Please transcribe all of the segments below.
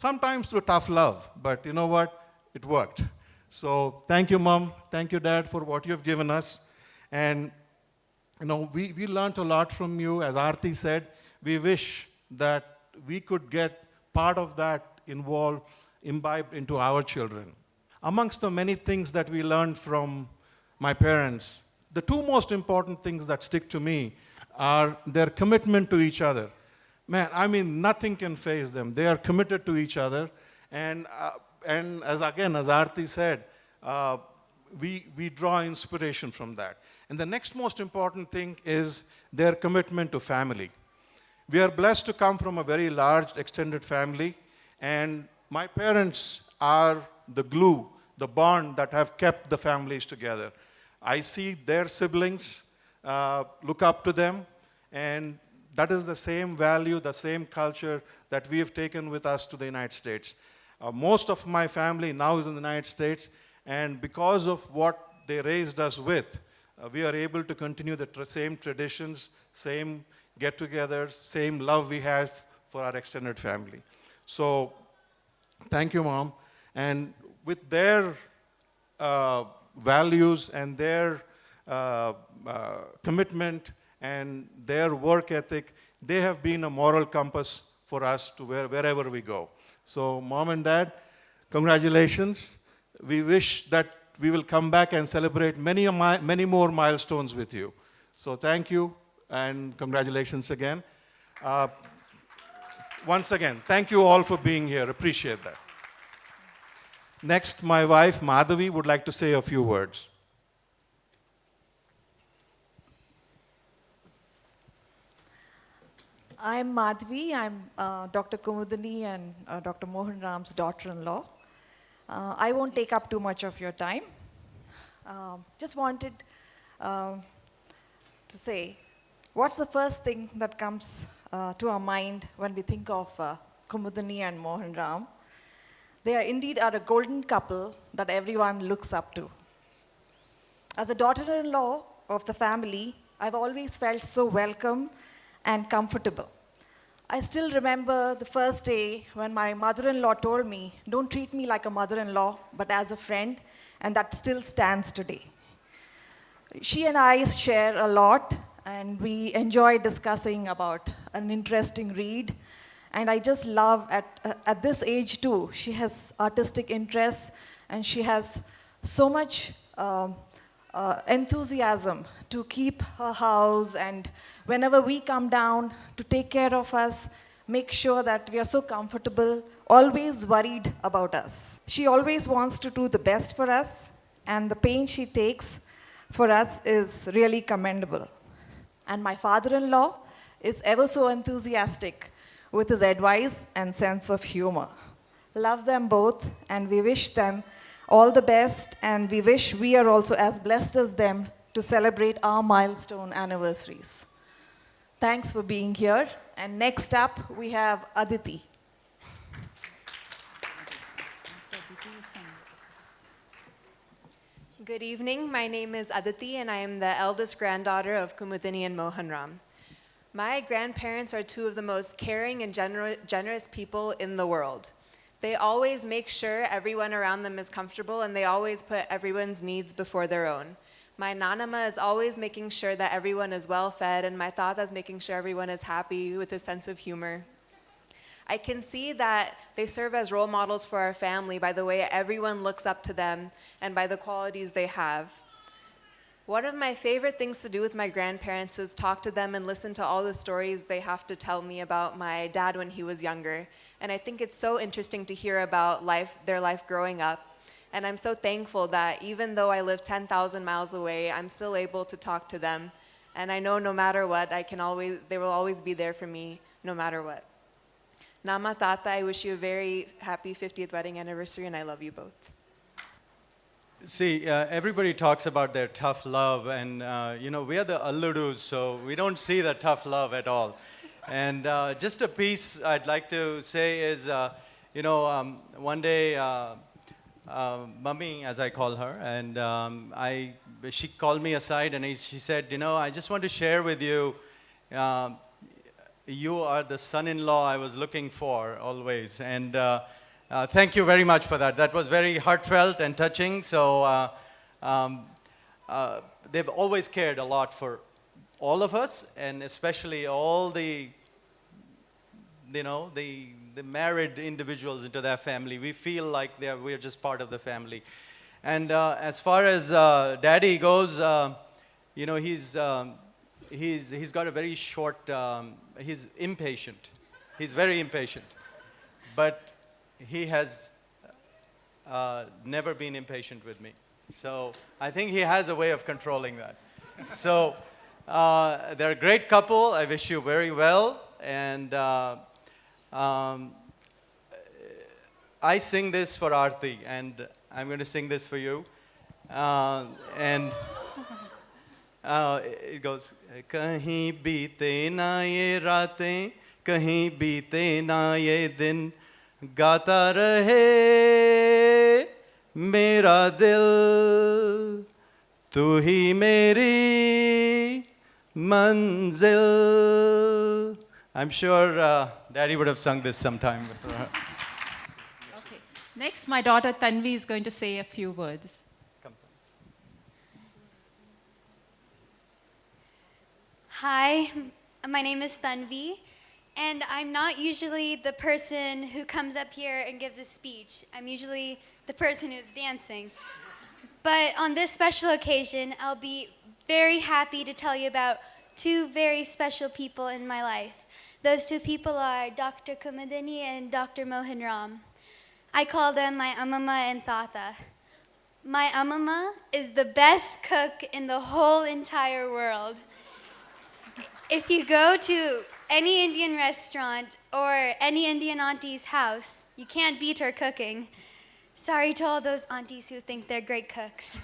sometimes through tough love, but you know what? It worked. So thank you, Mom. Thank you, Dad, for what you've given us. And we learned a lot from you. As Aarti said, we wish that we could get part of that imbibed into our children. Amongst the many things that we learned from my parents, the two most important things that stick to me are their commitment to each other. Man, I mean, nothing can faze them. They are committed to each other. And as Aarti said, we draw inspiration from that. And the next most important thing is their commitment to family. We are blessed to come from a very large extended family, and my parents are the glue, the bond that have kept the families together. I see their siblings look up to them, and that is the same value, the same culture that we have taken with us to the United States. Most of my family now is in the United States, and because of what they raised us with, we are able to continue the same traditions, same get-togethers, same love we have for our extended family. So thank you, Mom. And with their values and their commitment and their work ethic, they have been a moral compass for us to wherever we go. So Mom and Dad, congratulations. We wish that we will come back and celebrate many more milestones with you. So thank you and congratulations again. Once again, thank you all for being here. Appreciate that. Next, my wife, Madhavi, would like to say a few words. I'm Madhavi. I'm Dr. Kumudini and Dr. Mohan Ram's daughter-in-law. I won't take up too much of your time. Just wanted to say, what's the first thing that comes to our mind when we think of Kumudini and Mohan Ram? They are indeed a golden couple that everyone looks up to. As a daughter-in-law of the family, I've always felt so welcome and comfortable. I still remember the first day when my mother-in-law told me, don't treat me like a mother-in-law, but as a friend, and that still stands today. She and I share a lot, and we enjoy discussing about an interesting read. And I just love, at this age too, she has artistic interests, and she has so much enthusiasm to keep her house, and whenever we come down to take care of us, make sure that we are so comfortable, always worried about us. She always wants to do the best for us, and the pain she takes for us is really commendable. And my father-in-law is ever so enthusiastic with his advice and sense of humor. Love them both, and we wish them all the best, and we wish we are also as blessed as them to celebrate our milestone anniversaries. Thanks for being here. And next up, we have Aditi. Good evening. My name is Aditi, and I am the eldest granddaughter of Kumudini and Mohan Ram. My grandparents are two of the most caring and generous people in the world. They always make sure everyone around them is comfortable, and they always put everyone's needs before their own. My nanama is always making sure that everyone is well fed, and my tata is making sure everyone is happy with a sense of humor. I can see that they serve as role models for our family by the way everyone looks up to them and by the qualities they have. One of my favorite things to do with my grandparents is talk to them and listen to all the stories they have to tell me about my dad when he was younger. And I think it's so interesting to hear about their life growing up. And I'm so thankful that even though I live 10,000 miles away, I'm still able to talk to them. And I know no matter what, they will always be there for me, no matter what. Nama Tata, I wish you a very happy 50th wedding anniversary, and I love you both. See, everybody talks about their tough love, and we are the Alludus, so we don't see the tough love at all. And just a piece I'd like to say is, one day, Mummy, as I call her, and she called me aside and she said, I just want to share with you, you are the son-in-law I was looking for always. And thank you very much for that. That was very heartfelt and touching. So um, they've always cared a lot for all of us, and especially all the married individuals into their family. We feel like we're just part of the family. And as far as Daddy goes, he's got a very short. He's impatient. He's very impatient, but he has never been impatient with me. So I think he has a way of controlling that. So they're a great couple. I wish you very well. And I sing this for Aarti, and I'm going to sing this for you. And it goes, Kahin beete na ye raatein, kahin beete na ye din, gaata rahe mera dil, tu hi meri manzil. I'm sure Daddy would have sung this sometime. Okay. Next, my daughter Tanvi is going to say a few words. Come. Hi, my name is Tanvi, and I'm not usually the person who comes up here and gives a speech. I'm usually the person who's dancing. But on this special occasion, I'll be very happy to tell you about two very special people in my life. Those two people are Dr. Kumudini and Dr. Mohan Ram. I call them my Amama and Tata. My Amama is the best cook in the whole entire world. If you go to any Indian restaurant or any Indian auntie's house, you can't beat her cooking. Sorry to all those aunties who think they're great cooks.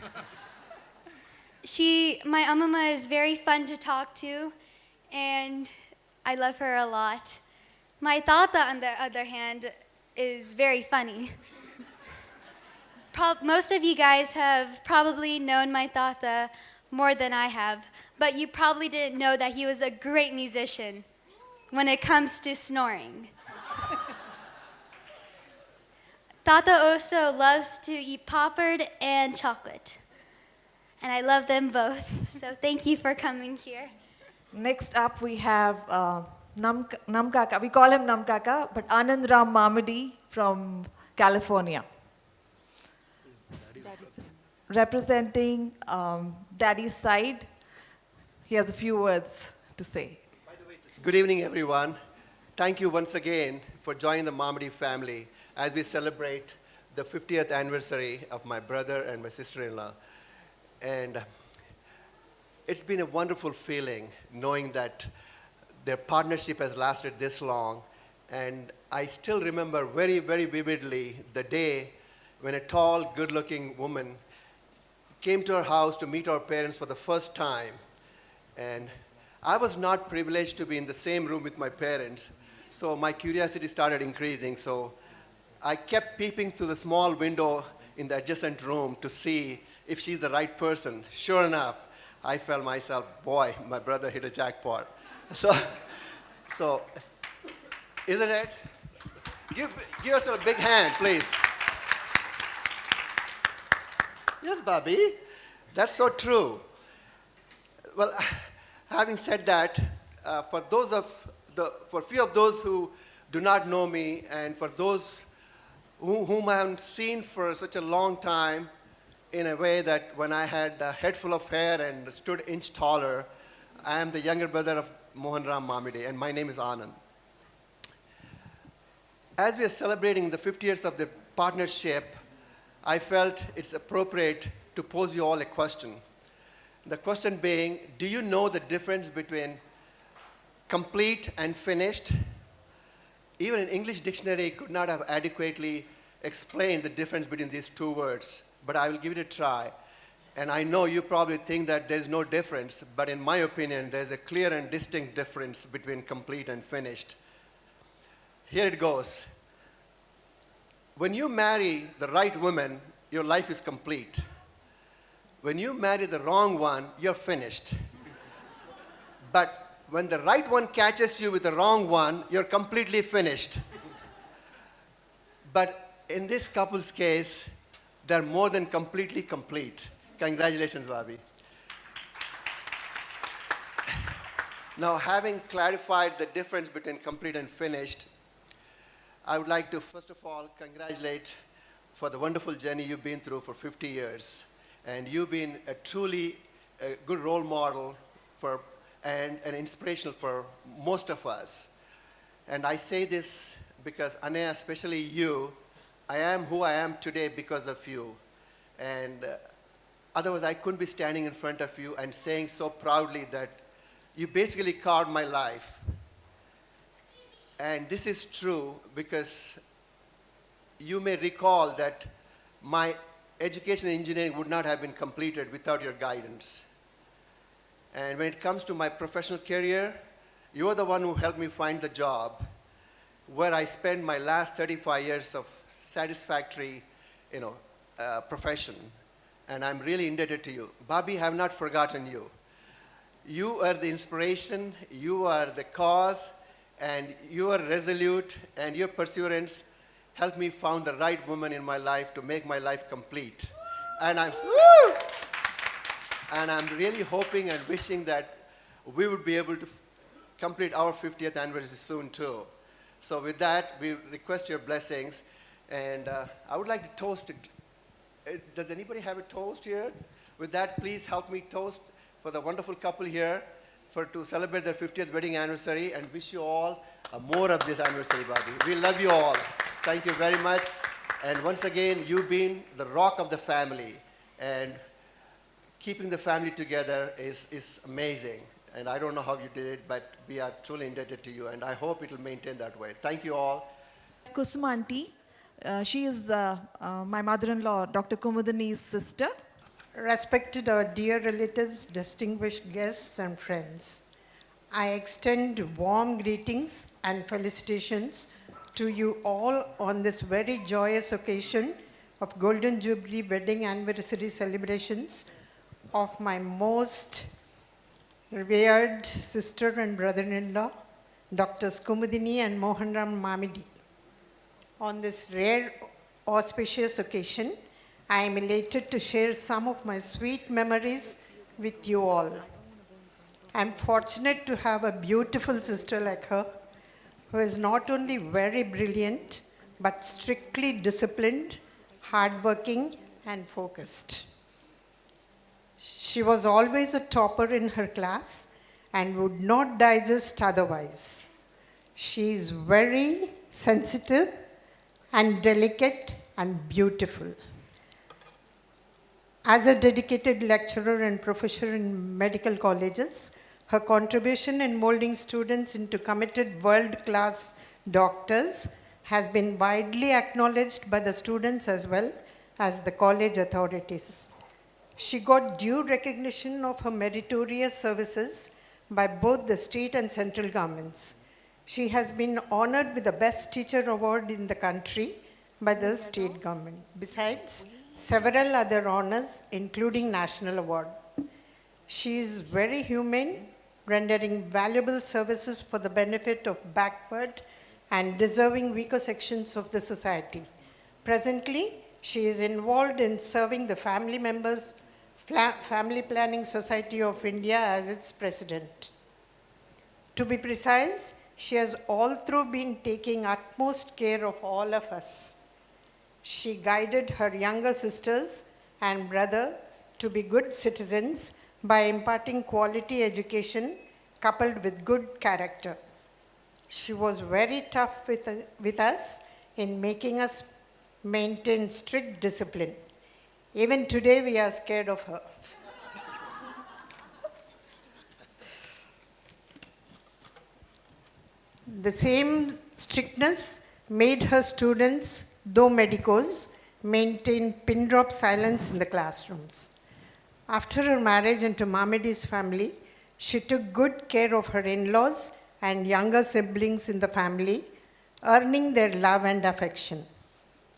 My Amama is very fun to talk to, and I love her a lot. My Tata, on the other hand, is very funny. Most of you guys have probably known my Tata more than I have, but you probably didn't know that he was a great musician when it comes to snoring. Tata also loves to eat poppard and chocolate, and I love them both, so thank you for coming here. Next up, we have Namkaka. We call him Namkaka, but Anand Ram Mamadi from California. Representing Daddy's side, he has a few words to say. Good evening, everyone. Thank you once again for joining the Mamadi family as we celebrate the 50th anniversary of my brother and my sister-in-law. And it's been a wonderful feeling knowing that their partnership has lasted this long. And I still remember very, very vividly the day when a tall, good-looking woman came to our house to meet our parents for the first time. And I was not privileged to be in the same room with my parents, so my curiosity started increasing. So I kept peeping through the small window in the adjacent room to see if she's the right person. Sure enough, I felt myself, boy, my brother hit a jackpot. So isn't it? Give yourself a big hand, please. Yes, Bobby, that's so true. Well, having said that, for few of those who do not know me, and for those whom I haven't seen for such a long time, in a way that when I had a head full of hair and stood inch taller, I am the younger brother of Mohan Ram Mamadi, and my name is Anand. As we are celebrating the 50 years of the partnership, I felt it's appropriate to pose you all a question. The question being, do you know the difference between complete and finished? Even an English dictionary could not have adequately explained the difference between these two words, but I will give it a try. And I know you probably think that there's no difference, but in my opinion, there's a clear and distinct difference between complete and finished. Here it goes. When you marry the right woman, your life is complete. When you marry the wrong one, you're finished. But when the right one catches you with the wrong one, you're completely finished. But in this couple's case, they're more than completely complete. Congratulations, Bobby. Now, having clarified the difference between complete and finished, I would like to, first of all, congratulate for the wonderful journey you've been through for 50 years. And you've been a truly good role model and inspirational for most of us. And I say this because, Anaya, especially you, I am who I am today because of you. And otherwise, I couldn't be standing in front of you and saying so proudly that you basically carved my life. And this is true because you may recall that my education in engineering would not have been completed without your guidance. And when it comes to my professional career, you are the one who helped me find the job where I spent my last 35 years of satisfactory, profession. And I'm really indebted to you. Bobby, I have not forgotten you. You are the inspiration, you are the cause, and you are resolute, and your perseverance helped me find the right woman in my life to make my life complete. And I'm really hoping and wishing that we would be able to complete our 50th anniversary soon too. So with that, we request your blessings. And I would like to toast. Does anybody have a toast here? With that, please help me toast for the wonderful couple here to celebrate their 50th wedding anniversary, and wish you all more of this anniversary, Bobby. We love you all. Thank you very much. And once again, you've been the rock of the family. And keeping the family together is amazing. And I don't know how you did it, but we are truly indebted to you. And I hope it will maintain that way. Thank you all. Kusuma auntie, she is my mother-in-law, Dr. Kumudini's sister. Respected our dear relatives, distinguished guests and friends, I extend warm greetings and felicitations to you all on this very joyous occasion of Golden Jubilee Wedding Anniversary celebrations of my most revered sister and brother-in-law, Drs. Kumudini and Mohan Mamidi. On this rare auspicious occasion, I am elated to share some of my sweet memories with you all. I am fortunate to have a beautiful sister like her, who is not only very brilliant, but strictly disciplined, hardworking, and focused. She was always a topper in her class and would not digest otherwise. She is very sensitive and delicate and beautiful. As a dedicated lecturer and professor in medical colleges, her contribution in molding students into committed world-class doctors has been widely acknowledged by the students as well as the college authorities. She got due recognition of her meritorious services by both the state and central governments. She has been honored with the Best Teacher Award in the country by the state government, besides several other honors, including National Award. She is very humane, rendering valuable services for the benefit of backward and deserving weaker sections of the society. Presently, she is involved in serving the Family Planning Society of India as its president. To be precise, she has all through been taking utmost care of all of us. She guided her younger sisters and brother to be good citizens by imparting quality education coupled with good character. She was very tough with us in making us maintain strict discipline. Even today, we are scared of her. The same strictness made her students, though medicos, maintain pin-drop silence in the classrooms. After her marriage into Mamidi's family, she took good care of her in-laws and younger siblings in the family, earning their love and affection.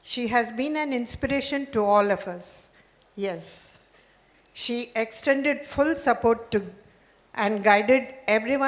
She has been an inspiration to all of us. Yes, she extended full support to and guided everyone